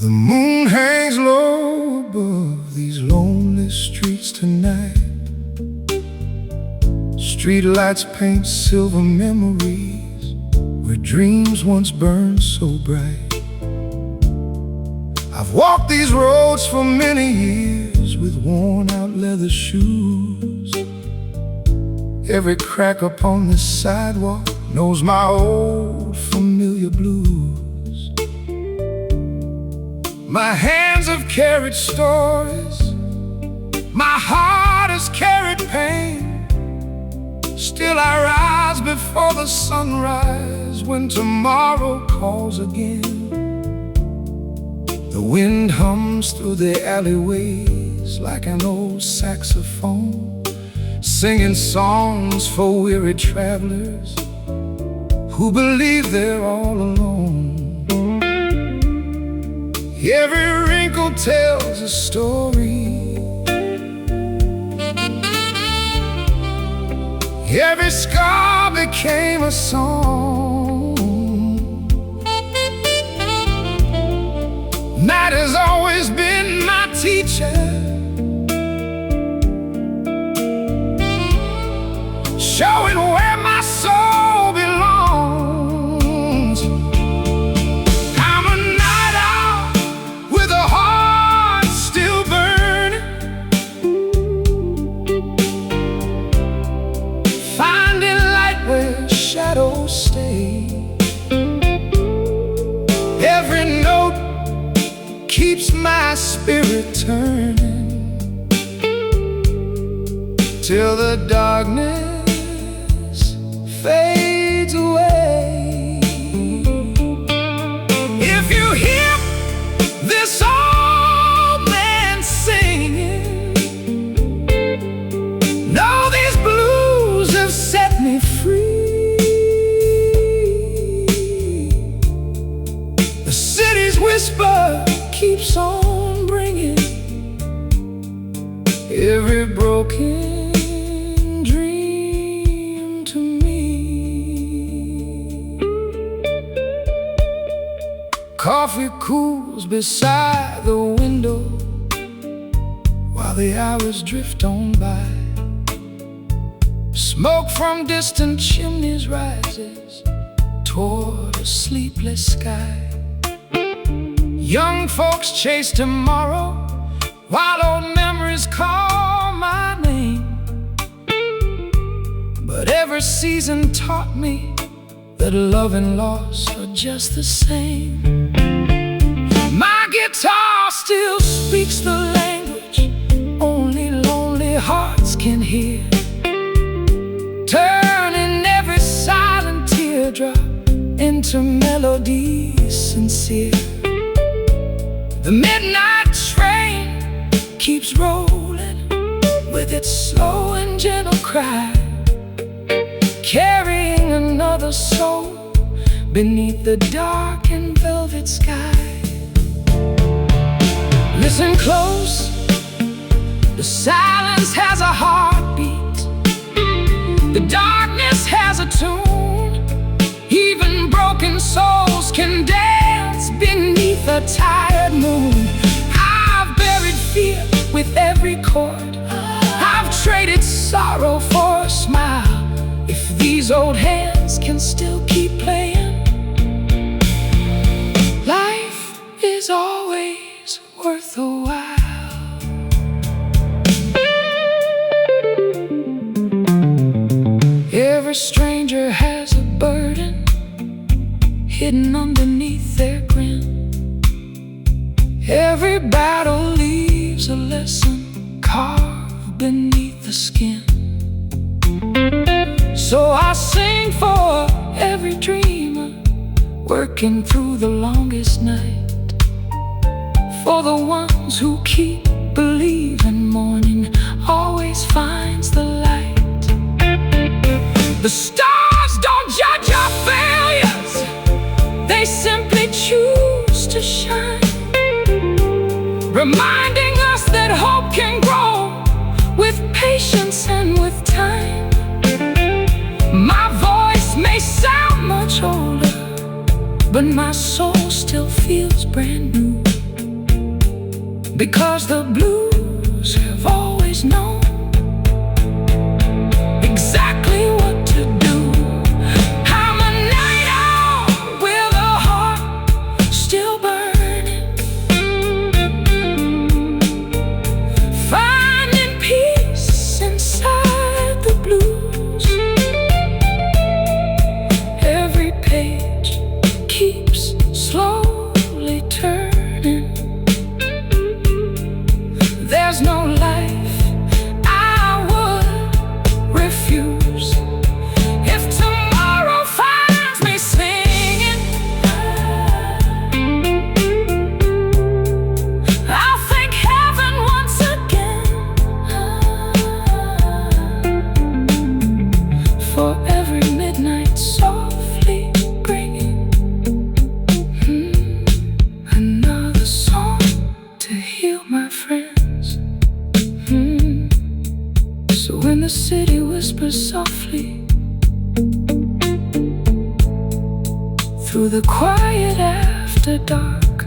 The moon hangs low above these lonely streets tonight. Street lights paint silver memories where dreams once burned so bright. I've walked these roads for many years with worn out leather shoes. Every crack upon this sidewalk knows my old familiar blues. My hands have carried stories, my heart has carried pain. Still I rise before the sunrise when tomorrow calls again. The wind hums through the alleyways like an old saxophone, singing songs for weary travelers who believe they're all alone. Every wrinkle tells a story, every scar became a song. Night has always been my teacher, showing where my soul belongs. I'm a night owl with a heart still burning, finding light where shadows stay. Every note keeps my spirit turning till the darkness fades away. If you hear this old man singing, know these blues have set me free. The city's whisper keeps on bringing every broken dream to me. Coffee cools beside the window while the hours drift on by. Smoke from distant chimneys rises toward a sleepless sky. Young folks chase tomorrow while old memories call my name. But every season taught me that love and loss are just the same. My guitar still speaks the language only lonely hearts can hear, turning every silent teardrop into melodies sincere. The midnight train keeps rolling with its slow and gentle cry, carrying another soul beneath the dark and velvet sky. Listen close, the silence has a heartbeat, the darkness has a tune. Even broken souls can dance beneath a tired moon. I've buried fear with every chord, I've traded sorrow for a smile. If these old hands can still keep playing, life is always worth a while. Every stranger has a burden hidden underneath their grin. Every battle leaves a lesson carved beneath the skin. So I sing for every dreamer working through the longest night, for the ones who keep believing morning always finds the light. The stars don't judge our failures, they simply choose to shine, reminding us that hope can grow with patience and with time. My voice may sound much older, but my soul still feels brand new. because the blues have always known exactly what to do. I'm a night owl with a heart still burning, finding peace inside the blues. Every page keeps slowly turning. There's no life I would refuse. If tomorrow finds me singing, I'll thank heaven once again for every midnight softly bringing another song to heal my friends. So when the city whispers softly through the quiet after dark,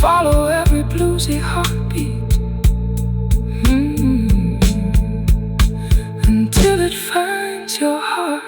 follow every bluesy heartbeat until it finds your heart.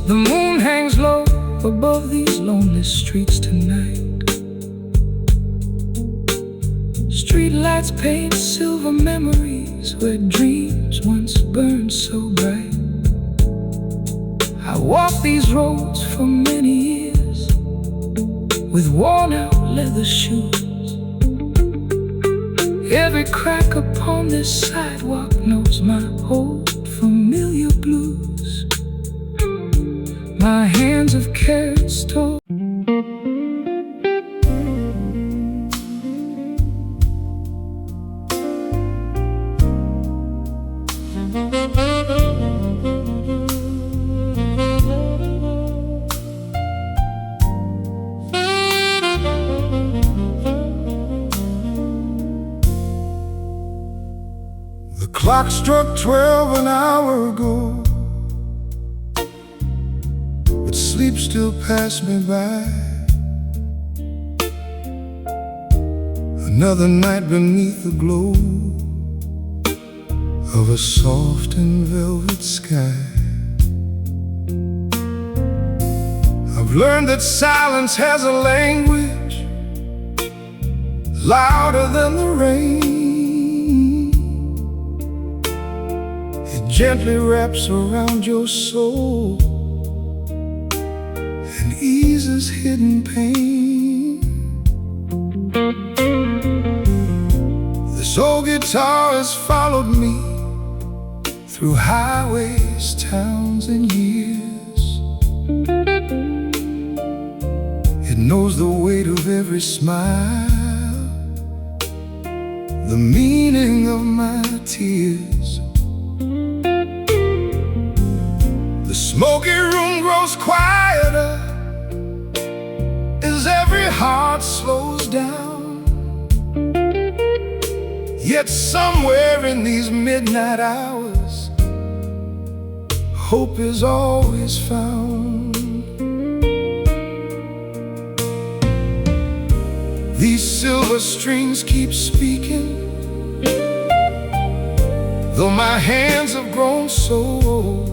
The moon hangs low above these lonely streets tonight. Street lights paint silver memories where dreams once burned so bright. I walked these roads for many years with worn out leather shoes. Every crack upon this sidewalk knows my old familiar blues. My hands have carried stories. The clock struck 12 an hour ago, but sleep still passed me by. Another night beneath the glow of a soft and velvet sky. I've learned that silence has a language louder than the rain. It gently wraps around your soul and eases hidden pain. This old guitar has followed me through highways, towns, and years. It knows the weight of every smile, the meaning of my tears. The smoky room grows quieter as every heart slows down. Yet somewhere in these midnight hours, hope is always found. These silver strings keep speaking, though my hands have grown so old.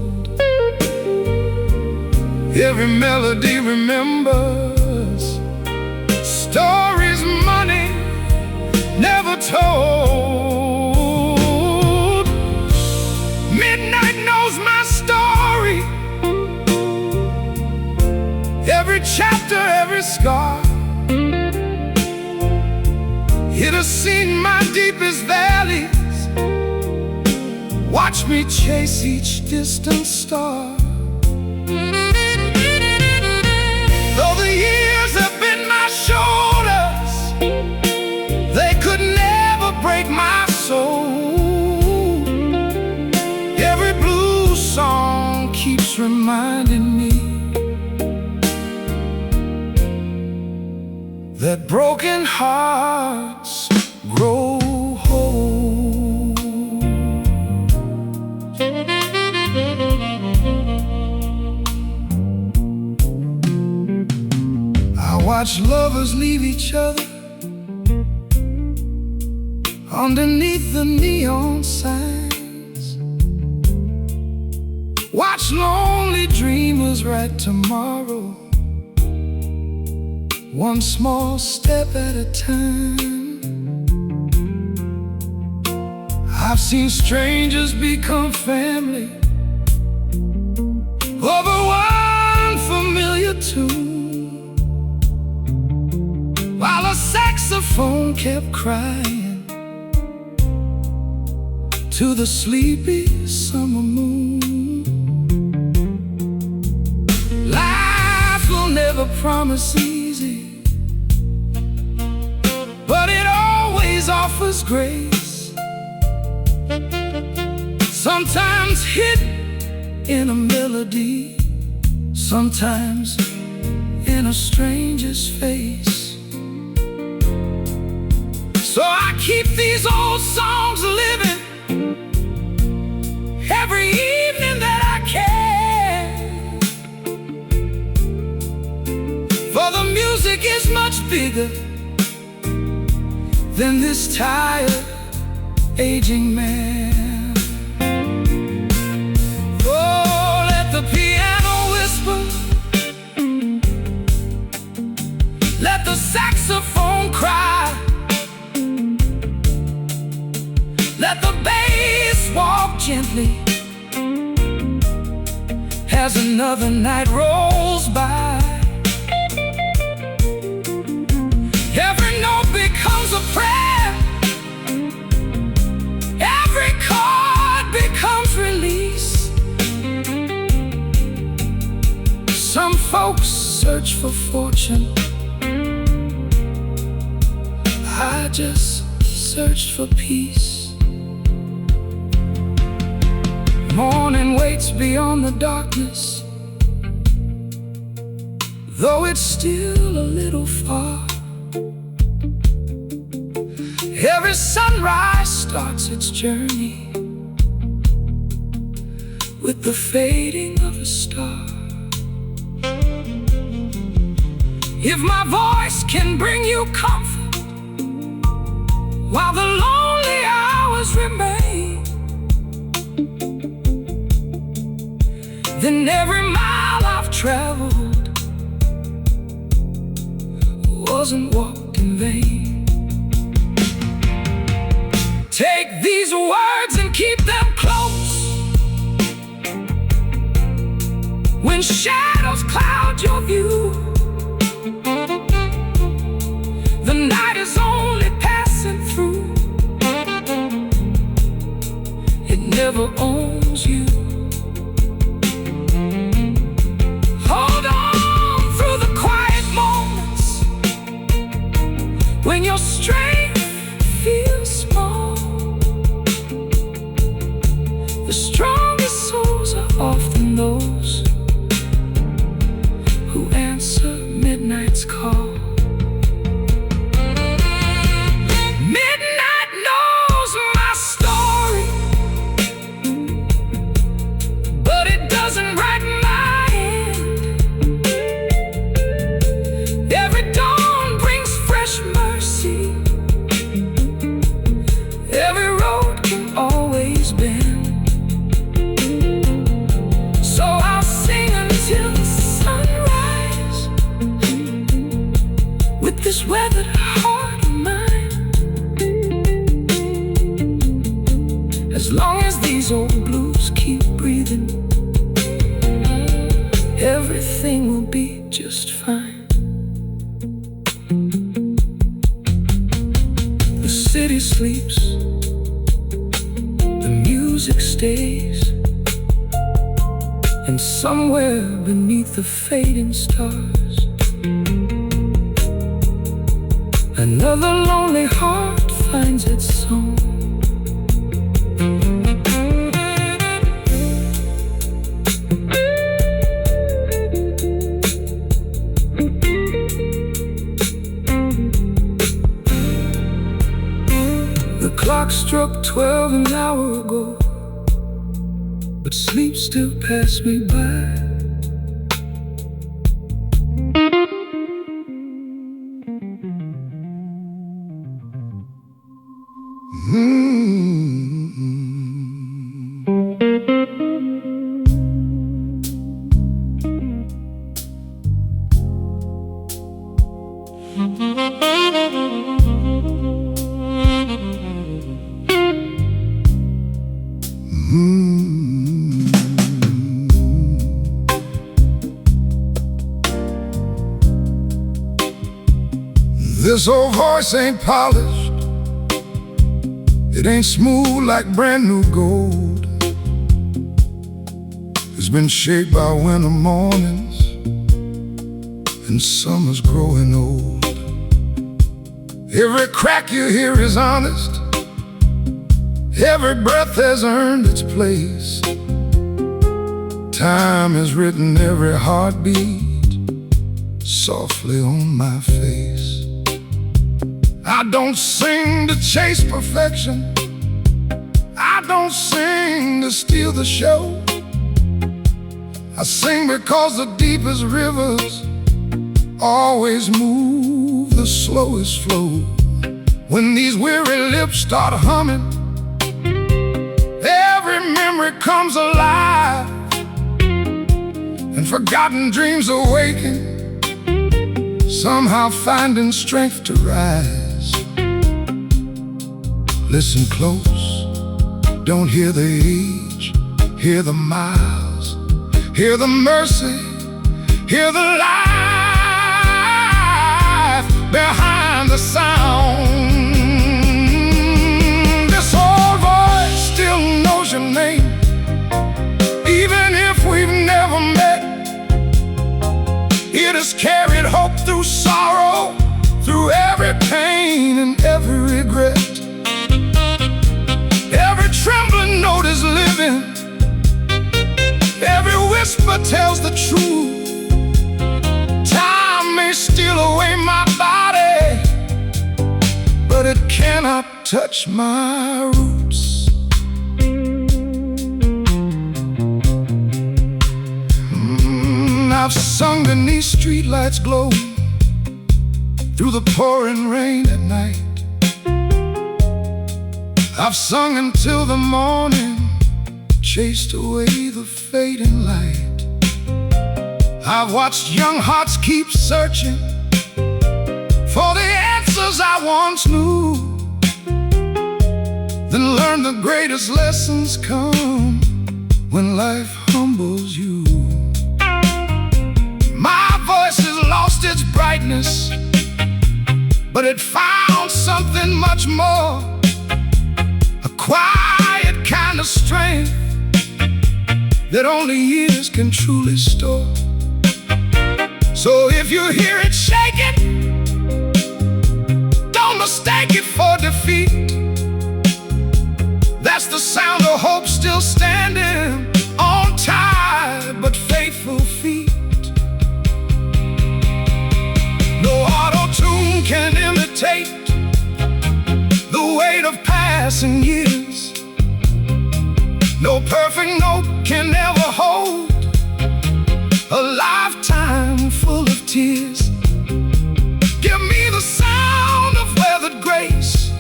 Every melody remembers stories money never told. Midnight knows my story, every chapter, every scar. It has seen my deepest valleys, watch me chase each distant star. Though the years have been my shoulders, that broken hearts grow whole. I watch lovers leave each other underneath the neon signs. Watch lonely dreamers write tomorrow, one small step at a time. I've seen strangers become family over one familiar tune, while a saxophone kept crying to the sleepy summer moon. Life will never promise easy, but it always offers grace, sometimes hidden in a melody, sometimes in a stranger's face. So I keep these old songs living every evening that I can, for the music is much bigger than this tired, aging man. Oh, let the piano whisper, let the saxophone cry, let the bass walk gently as another night rolls by. Every note becomes a prayer, every chord becomes release. Some folks search for fortune, I just searched for peace. Morning waits beyond the darkness, though it's still a little far. Every sunrise starts its journey with the fading of a star. If my voice can bring you comfort while the lonely hours remain, then every mile I've traveled wasn't walked in vain. Take these words and keep them close. When shadows cloud your view, the night is only passing through, it never owns you. Hold on through the quiet moments when your strength feels small. The strongest souls are often those who answer midnight's call. Midnight knows my story, but it doesn't write my end. Every dawn brings fresh mercy, every road can always bend. So I'll sing until the sunrise with this weathered heart of mine. As long as these old blues keep breathing, everything will be just fine. The city sleeps, the music stays, and somewhere beneath the fading stars, another lonely heart finds its song. clock struck 12 an hour ago, but sleep still passed me by. This old voice ain't polished, it ain't smooth like brand new gold. It's been shaped by winter mornings and summer's growing old. Every crack you hear is honest, every breath has earned its place. Time has written every heartbeat softly on my face. I don't sing to chase perfection, I don't sing to steal the show. I sing because the deepest rivers always move the slowest flow. When these weary lips start humming, every memory comes alive, and forgotten dreams awaken, somehow finding strength to rise. Listen close, don't hear the age, hear the miles, hear the mercy, hear the life behind the sound. This old voice still knows your name, even if we've never met. It has carried hope through sorrow, through every pain and every regret. Every trembling note is living, every whisper tells the truth. Time may steal away my body, but it cannot touch my roots. I've sung beneath streetlights glowing, through the pouring rain at night. I've sung until the morning chased away the fading light. I've watched young hearts keep searching for the answers I once knew, then learned the greatest lessons come when life humbles you. My voice has lost its brightness, but it found something much more, a quiet kind of strength that only years can truly store. So if you hear it shaking, don't mistake it for defeat. That's the sound of hope still standing on tired but faithful feet. No auto-tune can imitate the weight of passing years. No perfect note can ever hold a lifetime full of tears. Give me the sound of weathered grace,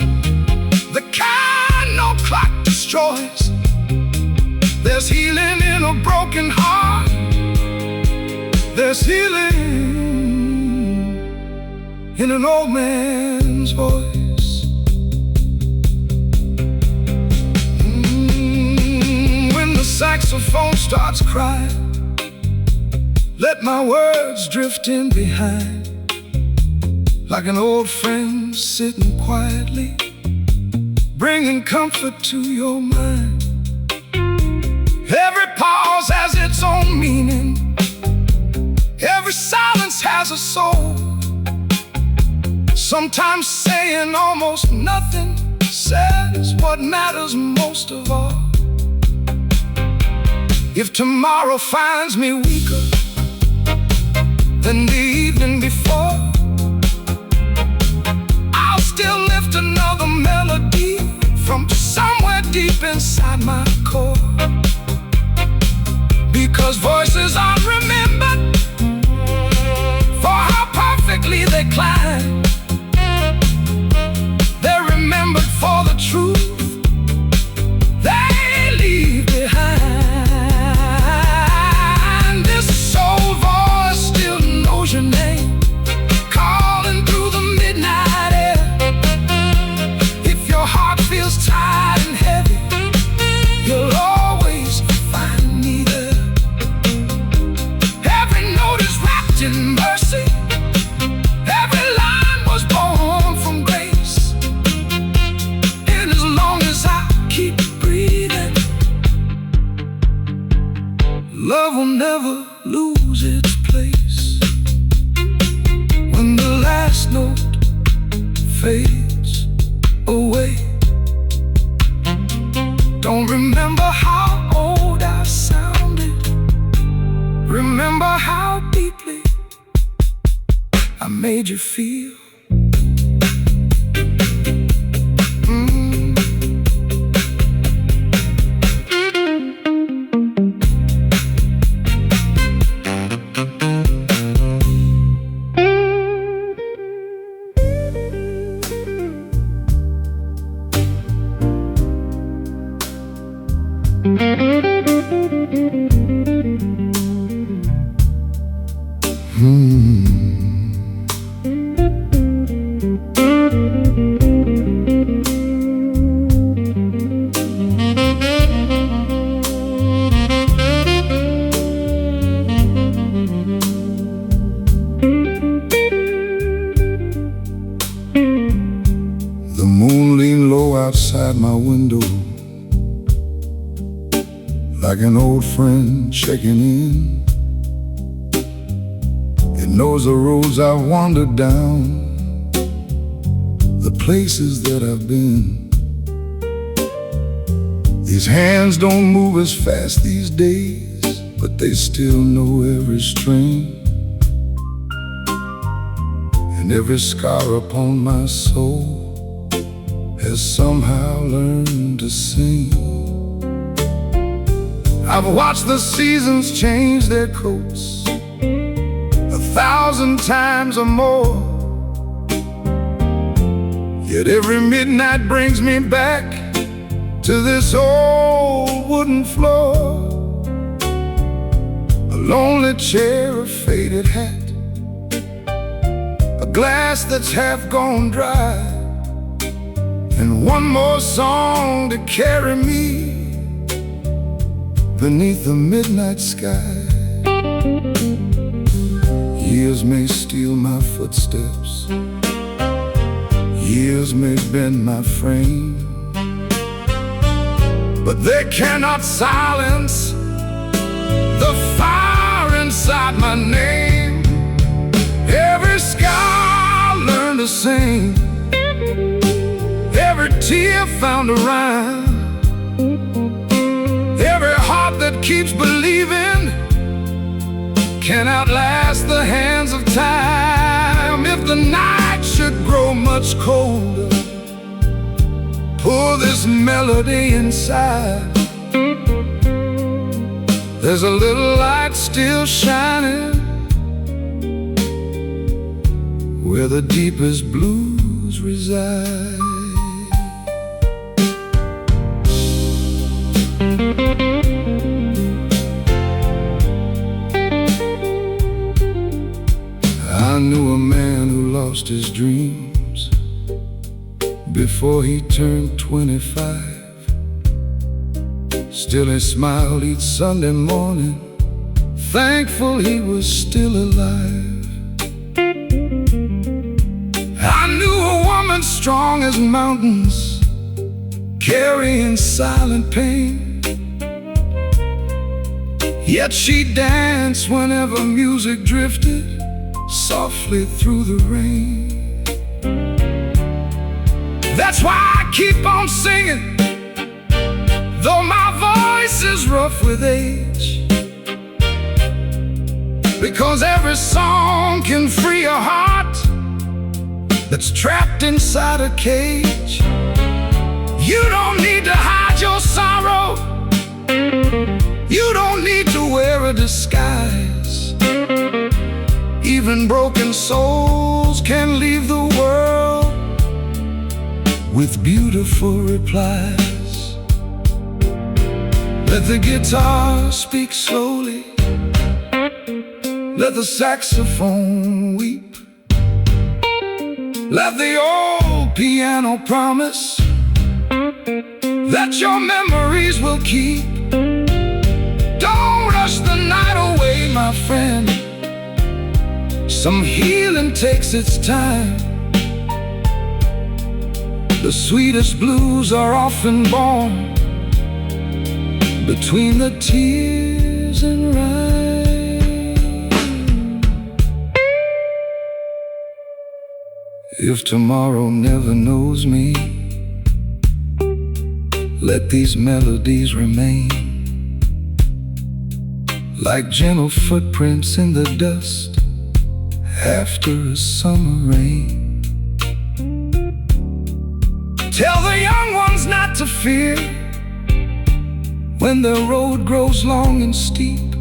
the kind no clock destroys. There's healing in a broken heart, there's healing in an old man's voice. When the saxophone starts crying, let my words drift in behind, like an old friend sitting quietly, bringing comfort to your mind. Every pause has its own meaning, every silence has a soul. Sometimes saying almost nothing says what matters most of all. If tomorrow finds me weaker than the evening before, I'll still lift another melody from climb. They're remembered for the truth they leave behind. This soul voice still knows your name, calling through the midnight air. If your heart feels tired and heavy, you'll always find me there. Every note is wrapped in mercy, every line was born from grace. And as long as I keep breathing, love will never lose its place. When the last note fades away, don't remember how old I sounded, remember how deeply I made you feel. The moon leaned low outside my window, like an old friend checking in. It knows the roads I've wandered down, the places that I've been. These hands don't move as fast these days, but they still know every strain and every scar upon my soul has somehow learned to sing. I've watched the seasons change their coats 1,000 times or more, yet every midnight brings me back to this old wooden floor. A lonely chair, a faded hat, a glass that's half gone dry, and one more song to carry me beneath the midnight sky. Years may steal my footsteps, years may bend my frame, but they cannot silence the fire inside my name. Every scar learned to sing, every tear found a rhyme, every heart that keeps believing can outlast the hands of time. If the night should grow much colder, pour this melody inside. There's a little light still shining where the deepest blues reside. I knew a man who lost his dreams before he turned 25. Still he smiled each Sunday morning, thankful he was still alive. I knew a woman strong as mountains, carrying silent pain, yet she danced whenever music drifted softly through the rain. That's why I keep on singing, though my voice is rough with age, because every song can free a heart that's trapped inside a cage. You don't need to hide your sorrow, you don't need to wear a disguise. Even Even broken souls can leave the world with beautiful replies. Let the guitar speak slowly, let the saxophone weep, let the old piano promise that your memories will keep. Don't rush the night away, my friend. Some healing takes its time. The sweetest blues are often born between the tears and rhyme. If tomorrow never knows me, let these melodies remain like gentle footprints in the dust after a summer rain. Tell the young ones not to fear when the road grows long and steep.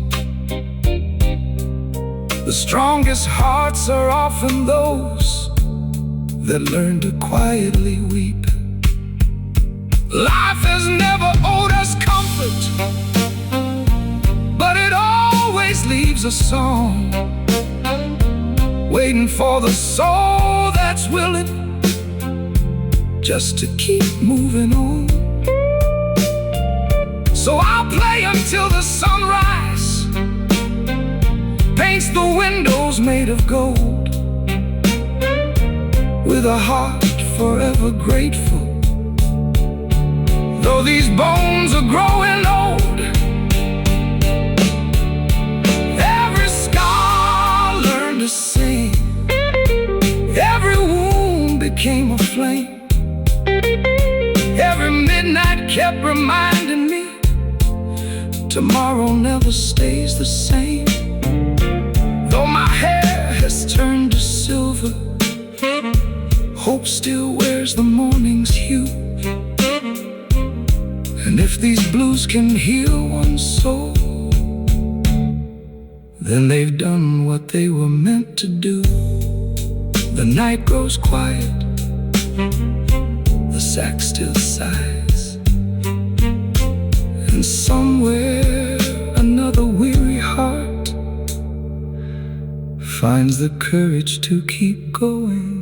The strongest hearts are often those that learn to quietly weep. Life has never owed us comfort, but it always leaves a song waiting for the soul that's willing just to keep moving on. So I'll play until the sunrise paints the windows made of gold, with a heart forever grateful. Though these bones are growing old, every scar learned to sing, every wound became a flame, every midnight kept reminding me tomorrow never stays the same. Though my hair has turned to silver, hope still wears the morning's hue. And if these blues can heal one's soul, then they've done what they were meant to do. The night grows quiet, the sax still sighs, and somewhere another weary heart finds the courage to keep going.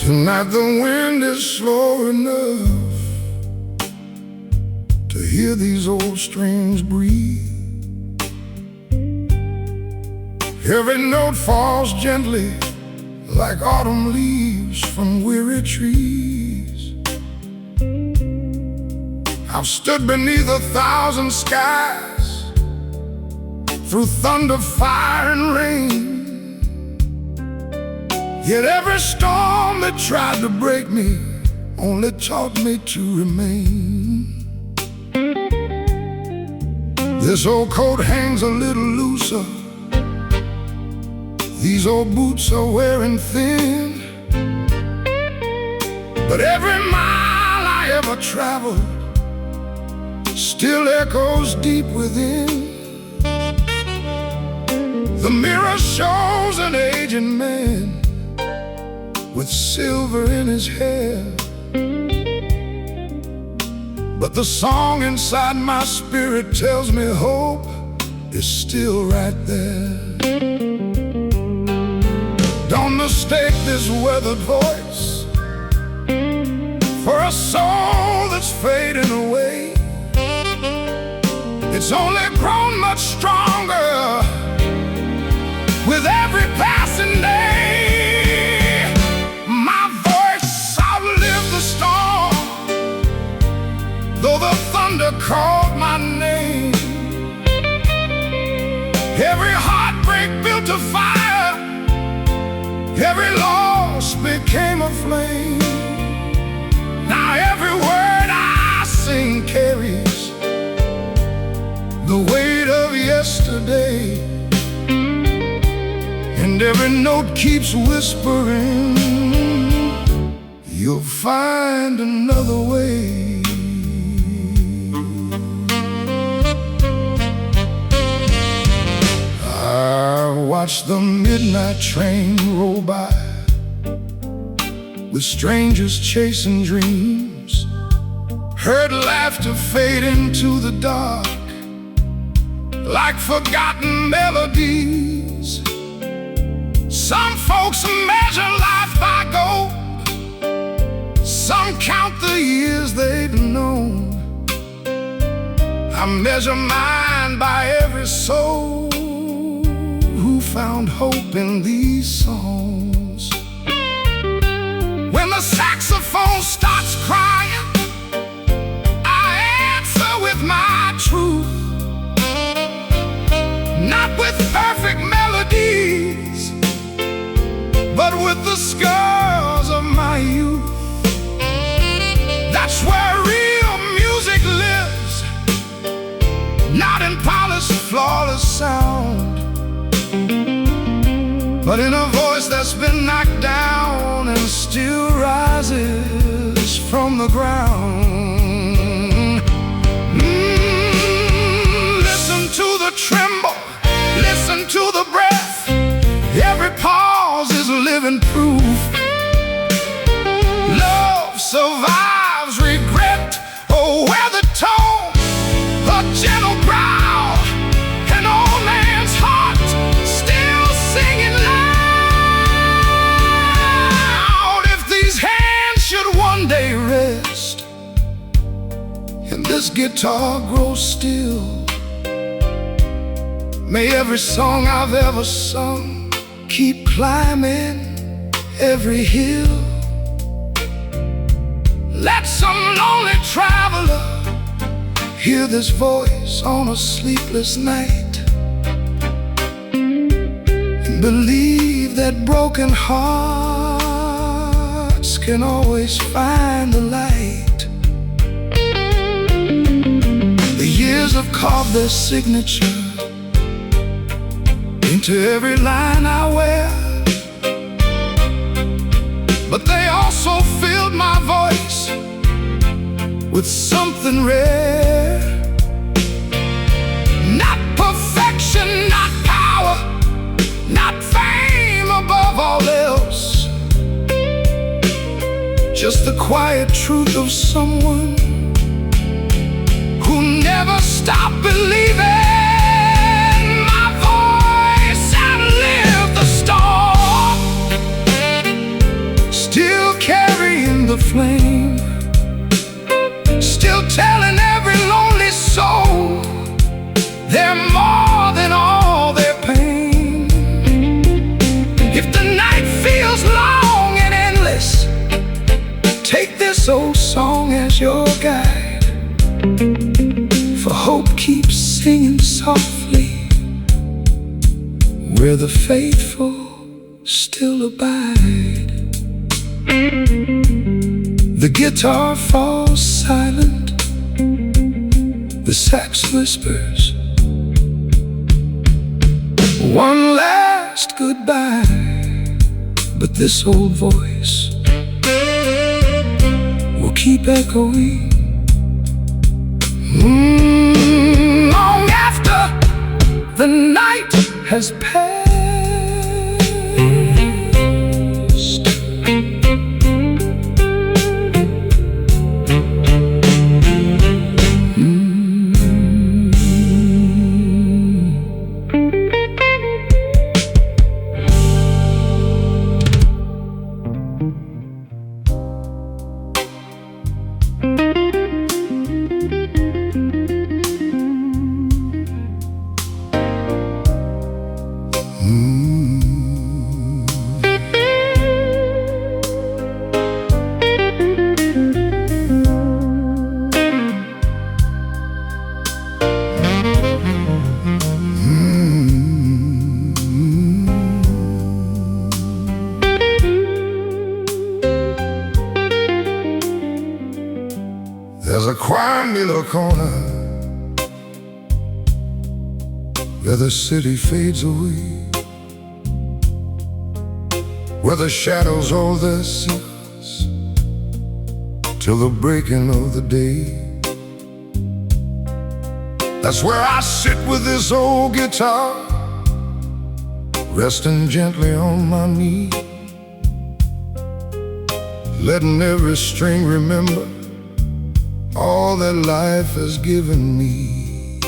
Tonight the wind is slow enough to hear these old strings breathe. Every note falls gently like autumn leaves from weary trees. I've stood beneath 1,000 skies, through thunder, fire, and rain. Yet every storm that tried to break me only taught me to remain. This old coat hangs a little looser, these old boots are wearing thin, but every mile I ever traveled still echoes deep within. The mirror shows an aging man with silver in his hair, but the song inside my spirit tells me hope is still right there. Don't mistake this weathered voice for a soul that's fading away. It's only grown much stronger with every passing day. My voice outlived the storm, though the thunder called my name. Every heartbreak built a fire, every loss became a flame. Now every word I sing carries the weight of yesterday, and every note keeps whispering, you'll find another way. I watched the midnight train roll by, with strangers chasing dreams, heard laughter fade into the dark like forgotten melodies. Some folks measure life by gold, some count the years they've known. I measure mine by every soul who found hope in these songs. When the saxophone starts crying, I answer with my truth. Not with perfect melodies, but with the scars of my youth. That's where real music lives, not in polished, flawless sound, but in a voice that's been knocked down and still rises from the ground. Listen to the tremble, listen to the breath. Every pause is living proof. Love survives regret. Oh, where the tone, a gentle growl, an old man's heart still singing loud. If these hands should one day rest and this guitar grow still, may every song I've ever sung keep climbing every hill. Let some lonely traveler hear this voice on a sleepless night, and believe that broken hearts can always find the light. The years have carved their signature into every line I wear, but they also filled my voice with something rare. Not perfection, not power, not fame above all else, just the quiet truth of someone who never stopped believing. Still carrying the flame, still telling every lonely soul they're more than all their pain. If the night feels long and endless, take this old song as your guide, for hope keeps singing softly where the faithful still abide. The guitar falls silent, the sax whispers one last goodbye, but this old voice will keep echoing long after the night has passed. There's a quiet little corner where the city fades away, where the shadows hold their secrets till the breaking of the day. That's where I sit with this old guitar, resting gently on my knee, letting every string remember all that life has given me.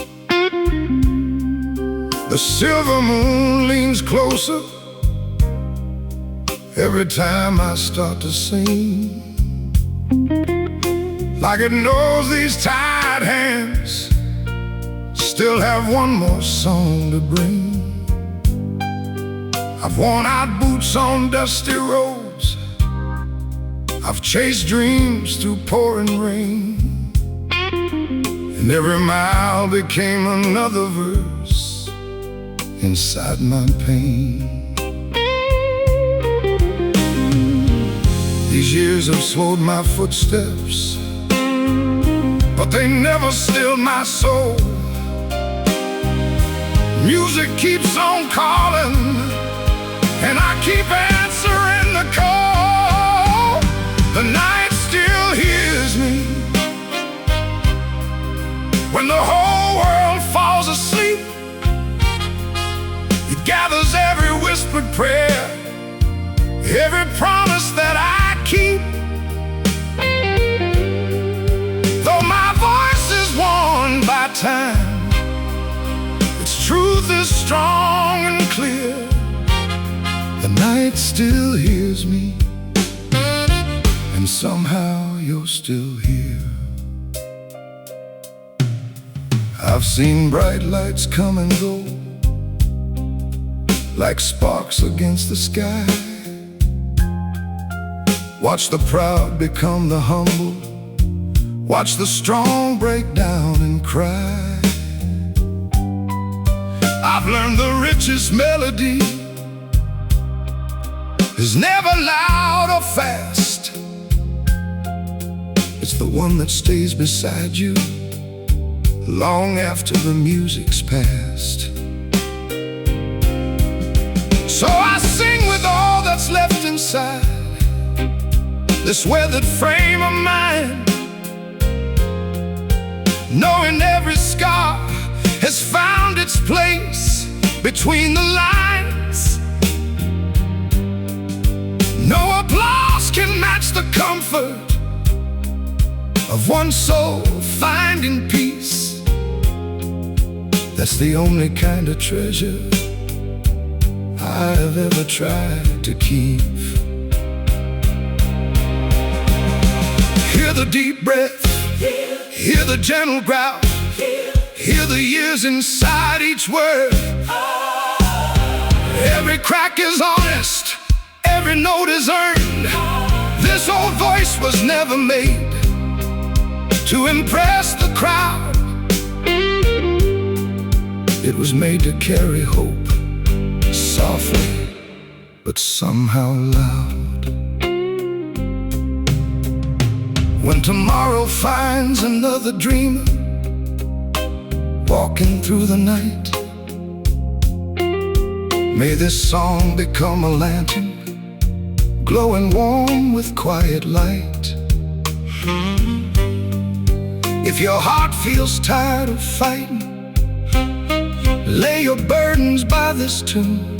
The silver moon leans closer every time I start to sing, like it knows these tired hands still have one more song to bring. I've worn out boots on dusty roads, I've chased dreams through pouring rain, and every mile became another verse inside my pain. These years have slowed my footsteps, but they never stilled my soul. Music keeps on calling, and I keep answering the call. The night still hears me when the whole world falls asleep. It gathers every whispered prayer, every promise that I keep. Though my voice is worn by time, its truth is strong and clear. The night still hears me, and somehow you're still here. I've seen bright lights come and go, like sparks against the sky. Watch the proud become the humble, watch the strong break down and cry. I've learned the richest melody is never loud or fast. It's the one that stays beside you long after the music's past. So I sing with all that's left inside this weathered frame of mine, knowing every scar has found its place between the lines. No applause can match the comfort of one soul finding peace. That's the only kind of treasure I've ever tried to keep. Hear the deep breath, hear the gentle growl, hear the years inside each word. Every crack is honest, every note is earned. This old voice was never made to impress the crowd. It was made to carry hope, softly but somehow loud. When tomorrow finds another dreamer walking through the night, may this song become a lantern glowing warm with quiet light. If your heart feels tired of fighting, lay your burdens by this tune.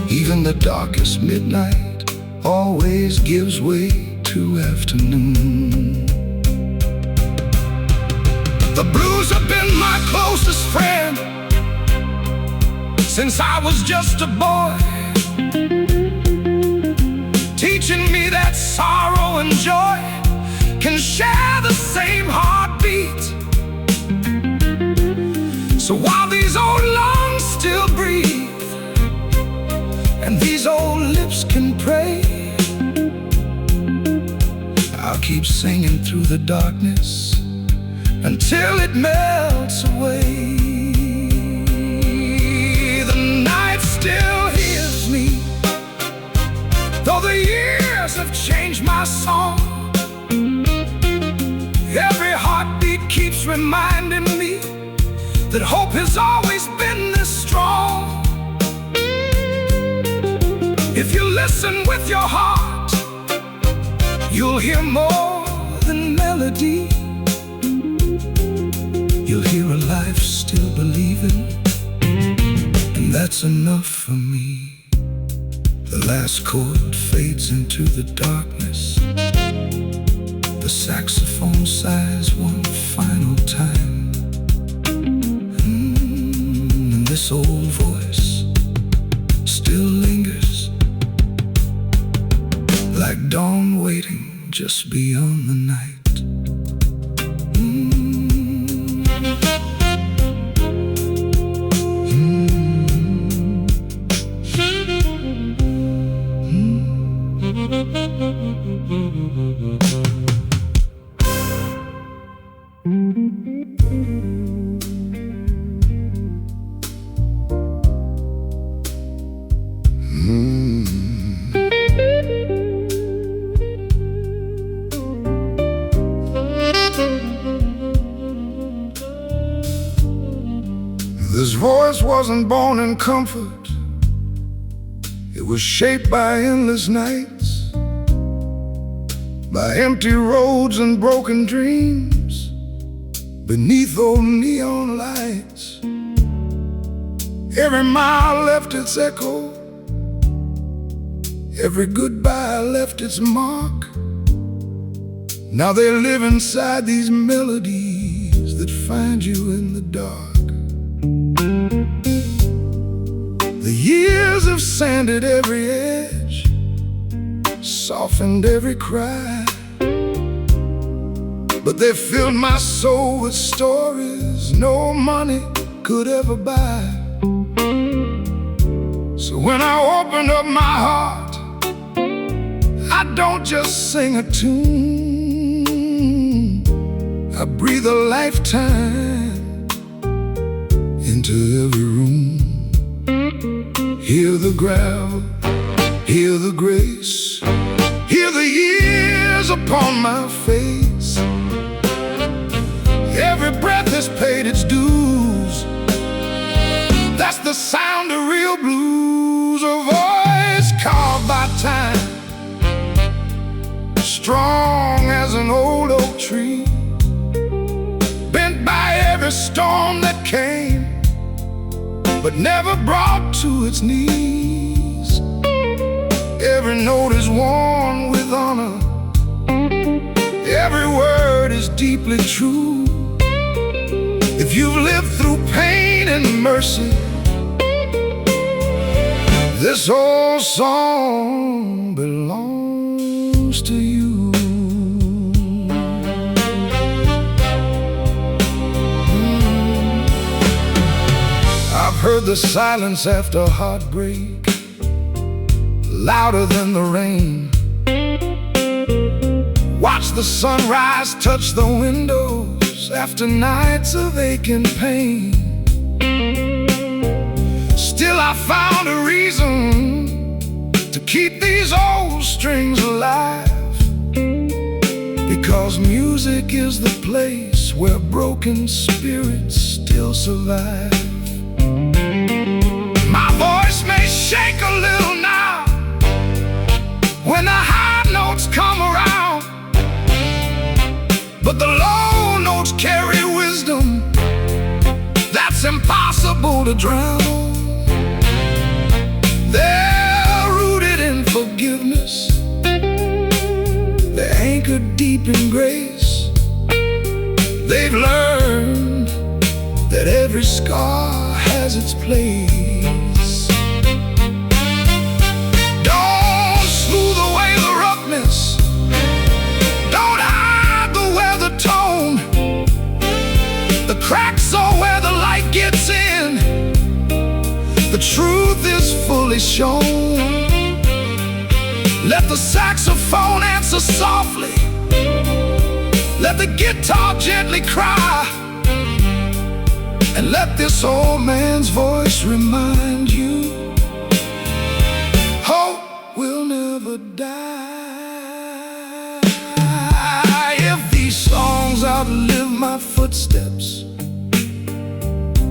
Even the darkest midnight always gives way to afternoon. The blues have been my closest friend since I was just a boy, teaching me that sorrow and joy can share the same heartbeat. So while these old lungs still breathe and these old lips can pray, I'll keep singing through the darkness until it melts away. The night still hears me, though the years have changed my song. reminding me that hope has always been this strong. If you listen with your heart, you'll hear more than melody. You'll hear a life still believing, and that's enough for me. The last chord fades into the darkness. The saxophone sighs one final time. And this old voice still lingers, like dawn waiting just beyond the night. This voice wasn't born in comfort. It was shaped by endless nights, by empty roads and broken dreams, beneath old neon lights. Every mile left its echo, every goodbye left its mark. Now they live inside these melodies that find you in the dark. The years have sanded every edge, softened every cry, but they filled my soul with stories no money could ever buy. So when I open up my heart, I don't just sing a tune, I breathe a lifetime into every room. Hear the growl, hear the grace, hear the years upon my face. Every breath has paid its dues. That's the sound of real blues, a voice carved by time, strong as an old oak tree, bent by every storm that came, but never brought to its knees. Every note is worn with honor, every word is deeply true. If you've lived through pain and mercy, this old song belongs to you. I've heard the silence after heartbreak, louder than the rain. Watch the sunrise touch the windows after nights of aching pain. Still I found a reason to keep these old strings alive, because music is the place where broken spirits still survive. My voice may shake a little now when the high notes come around, but the low notes carry wisdom that's impossible to drown. They're rooted in forgiveness, they're anchored deep in grace. They've learned that every scar has its place. Don't smooth away the roughness, don't hide the weather tone. The cracks are where the light gets in, the truth is fully shown. Let the saxophone answer softly, let the guitar gently cry, and let this old man's voice remind you, hope will never die. If these songs outlive my footsteps,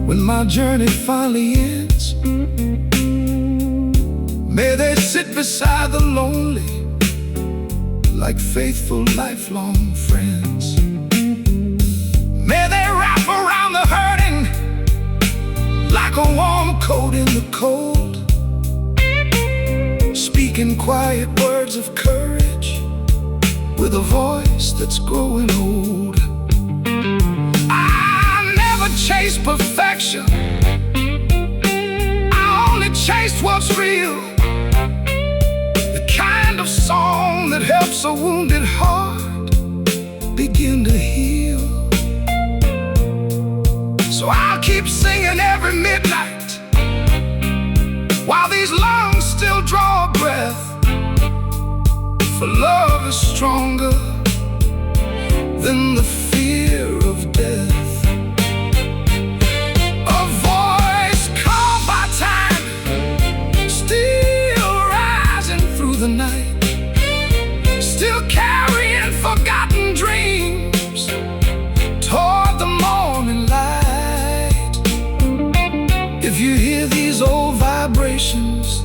when my journey finally ends, may they sit beside the lonely like faithful lifelong friends. May they wrap around the hurting like a warm coat in the cold, speaking quiet words of courage with a voice that's growing old. I never chased perfection, I only chased what's real, the kind of song that helps a wounded heart begin to heal. So I'll keep singing every midnight while these lungs still draw a breath, for love is stronger than the fear of death. A voice called by time, still rising through the night, still carrying forgotten dreams toward the morning light. If you hear these old vibrations,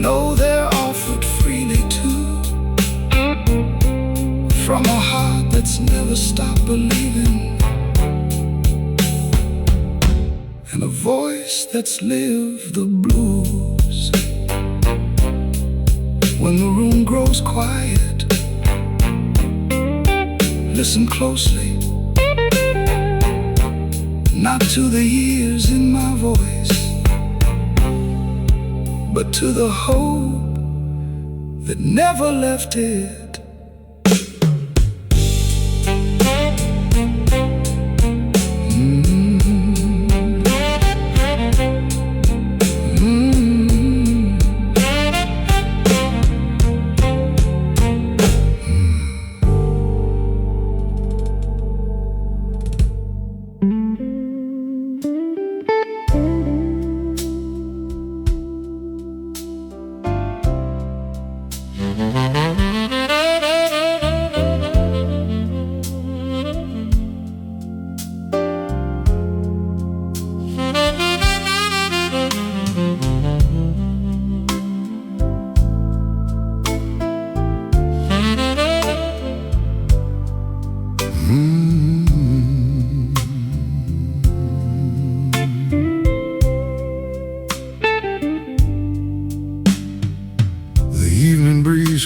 know they're offered freely too, from a heart that's never stopped believing, and a voice that's lived the blues. When the room grows quiet, listen closely, not to the years in my voice, but to the hope that never left it.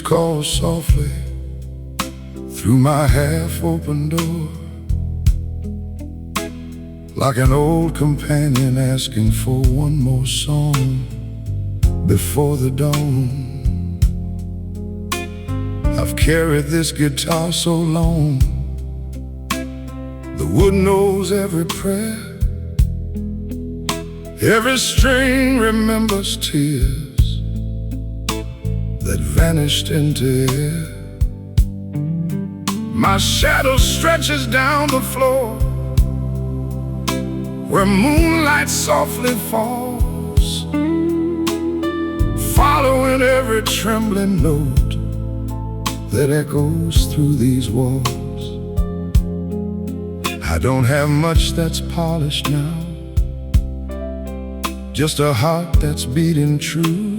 Calls softly through my half-open door, like an old companion asking for one more song before the dawn. I've carried this guitar so long, the wood knows every prayer, every string remembers tears that vanished into air. My shadow stretches down the floor where moonlight softly falls, following every trembling note that echoes through these walls. I don't have much that's polished now, just a heart that's beating true,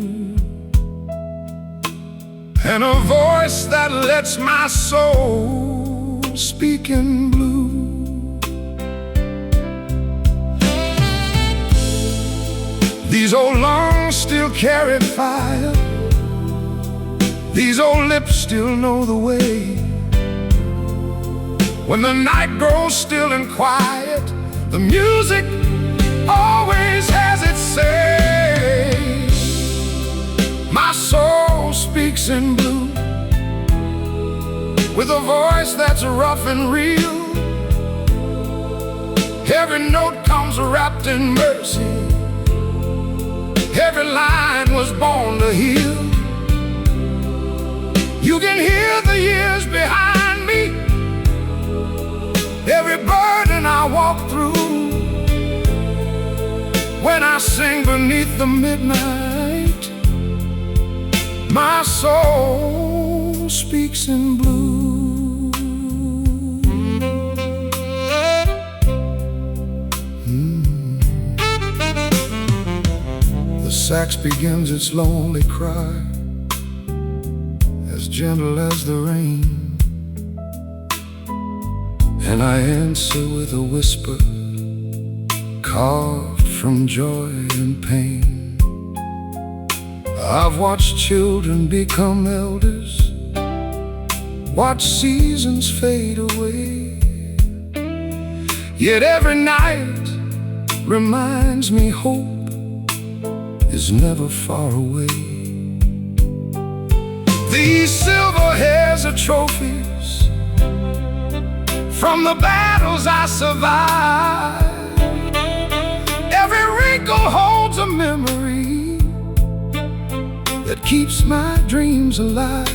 and a voice that lets my soul speak in blue. These old lungs still carry fire, these old lips still know the way. When the night grows still and quiet, the music always has its say. My soul speaks in blue, with a voice that's rough and real. Every note comes wrapped in mercy, every line was born to heal. You can hear the years behind me, every burden I walk through. When I sing beneath the midnight, my soul speaks in blue. sax begins its lonely cry, as gentle as the rain, and I answer with a whisper carved from joy and pain. I've watched children become elders, watched seasons fade away, yet every night reminds me hope is never far away. These silver hairs are trophies from the battles I survived. Every wrinkle holds a memory that keeps my dreams alive.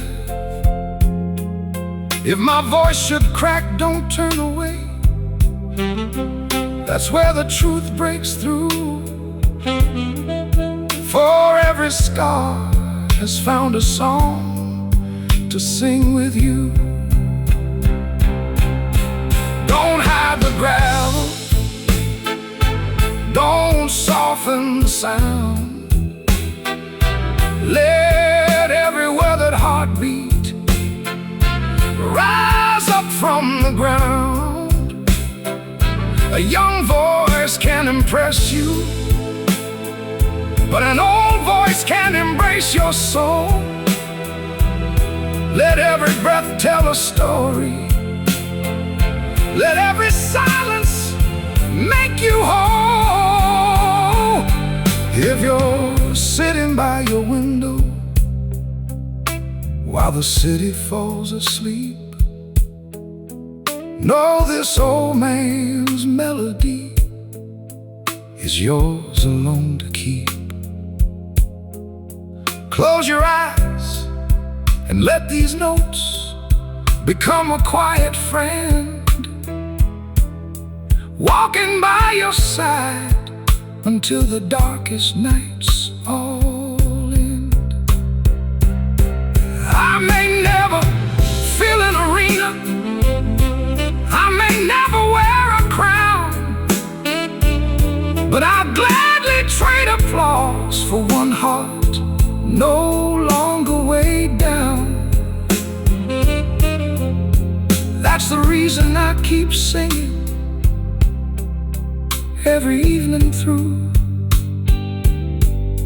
If my voice should crack, don't turn away. That's where the truth breaks through. For every scar has found a song to sing with you. Don't hide the gravel, don't soften the sound. Let every weathered heartbeat rise up from the ground. A young voice can impress you, but an old voice can embrace your soul. Let every breath tell a story. Let every silence make you whole. If you're sitting by your window while the city falls asleep, know this old man's melody is yours alone to keep. Close your eyes and let these notes become a quiet friend, walking by your side until the darkest nights all end. I may never fill an arena, I may never wear a crown, but I'll gladly trade applause for one heart no longer weighed down. That's the reason I keep singing every evening through,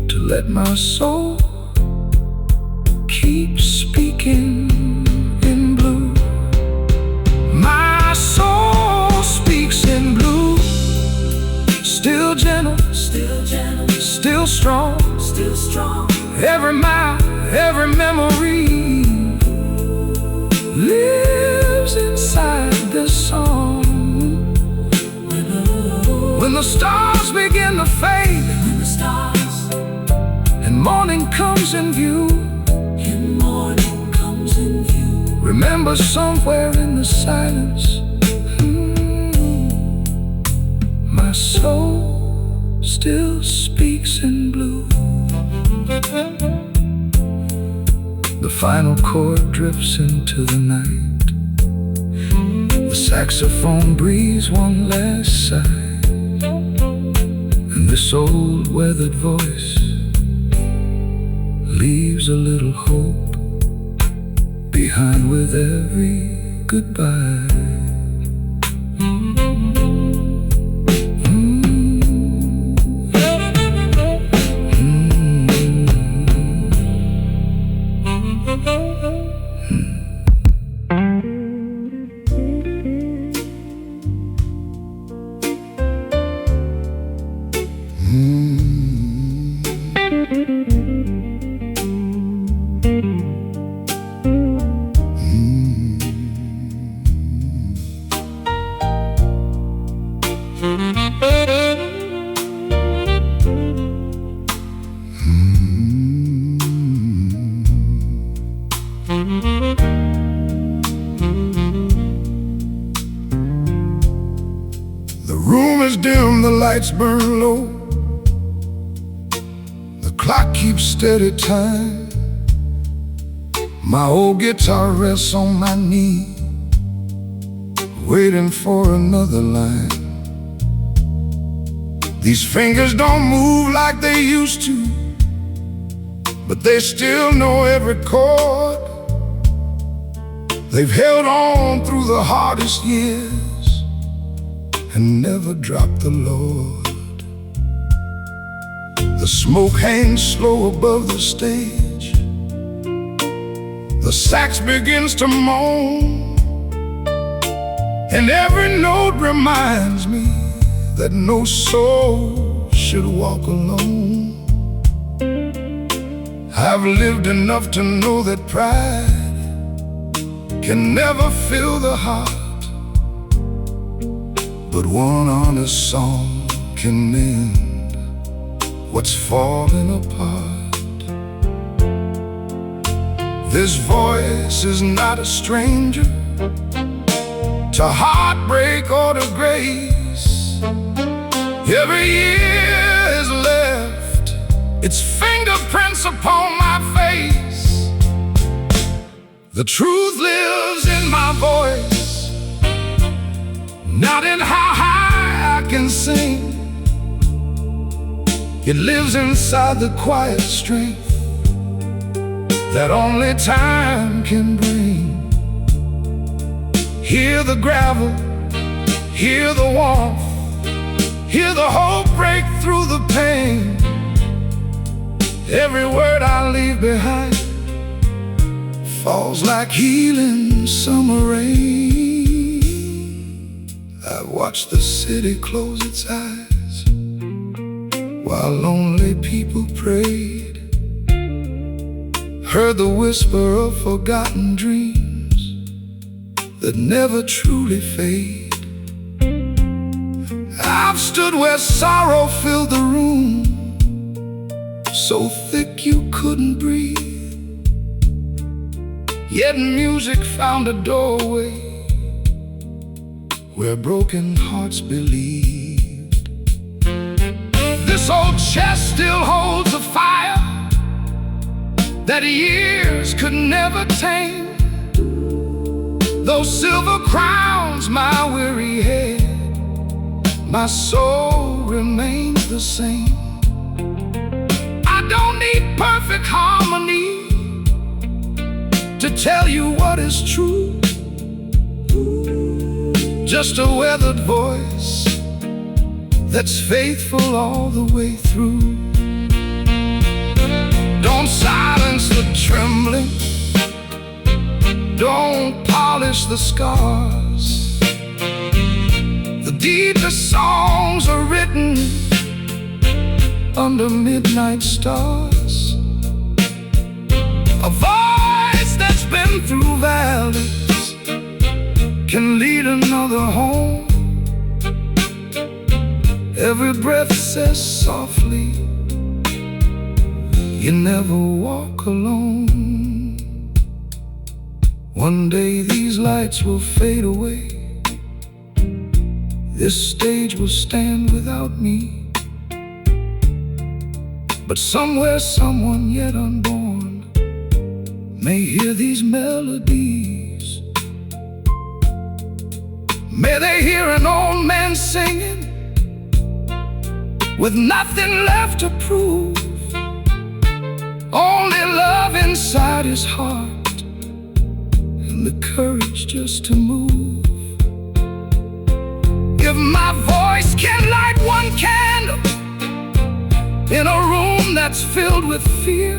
to let my soul keep speaking in blue. My soul speaks in blue, still gentle, still strong, every mile, every memory lives inside this song. When the stars begin to fade, and morning comes in view, remember somewhere in the silence, my soul still speaks in blue. The final chord drifts into the night, the saxophone breathes one last sigh, and this old weathered voice leaves a little hope behind with every goodbye. The room is dim, the lights burn low, the clock keeps steady time. My old guitar rests on my knee, waiting for another line. These fingers don't move like they used to, but they still know every chord. They've held on through the hardest years and never dropped the Lord. The smoke hangs slow above the stage. The sax begins to moan, and every note reminds me that no soul should walk alone. I've lived enough to know that pride can never fill the heart, but one honest song can mend what's falling apart. This voice is not a stranger to heartbreak or to grace. Every year has left its fingerprints upon my face. The truth lives in my voice, not in how high I can sing. It lives inside the quiet strength that only time can bring. Hear the gravel, hear the warmth, hear the hope break through the pain. Every word I leave behind falls like healing summer rain. I've watched the city close its eyes while lonely people prayed, heard the whisper of forgotten dreams that never truly fade. I've stood where sorrow filled the room, so thick you couldn't breathe, yet music found a doorway where broken hearts believed. This old chest still holds a fire that years could never tame. Those silver crowns my weary head, my soul remains the same. I don't need perfect harmony to tell you what is true, just a weathered voice that's faithful all the way through. Don't silence the trembling, don't polish the scars. The deepest songs are written under midnight stars. A voice that's been through valleys can lead another home. Every breath says softly, you never walk alone. One day these lights will fade away, this stage will stand without me, but somewhere someone yet unborn may hear these melodies. May they hear an old man singing with nothing left to prove, only love inside his heart and the courage just to move. If my voice can light one candle in a room that's filled with fear,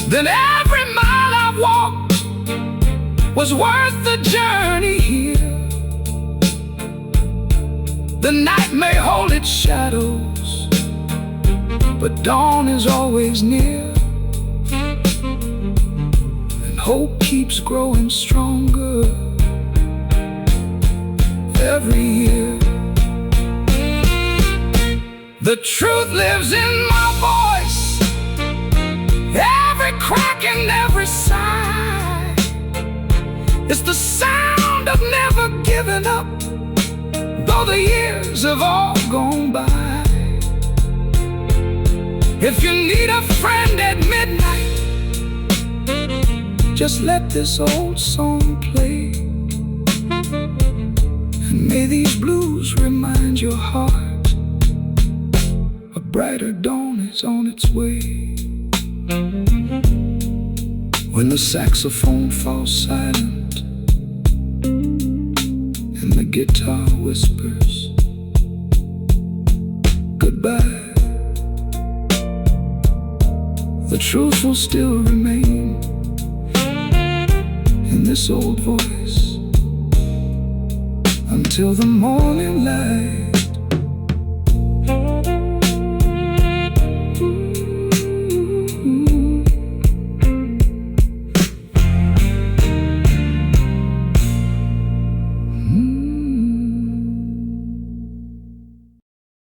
then every mile I've walked was worth the journey here. The night may hold its shadows, but dawn is always near, and hope keeps growing stronger every year. The truth lives in my voice, every crack and every sigh. It's the sound of never giving up, though the years have all gone by. If you need a friend at midnight, just let this old song play, and may these blues remind your heart a brighter dawn is is on its way. When the saxophone falls silent and the guitar whispers goodbye, the truth will still remain in this old voice until the morning light.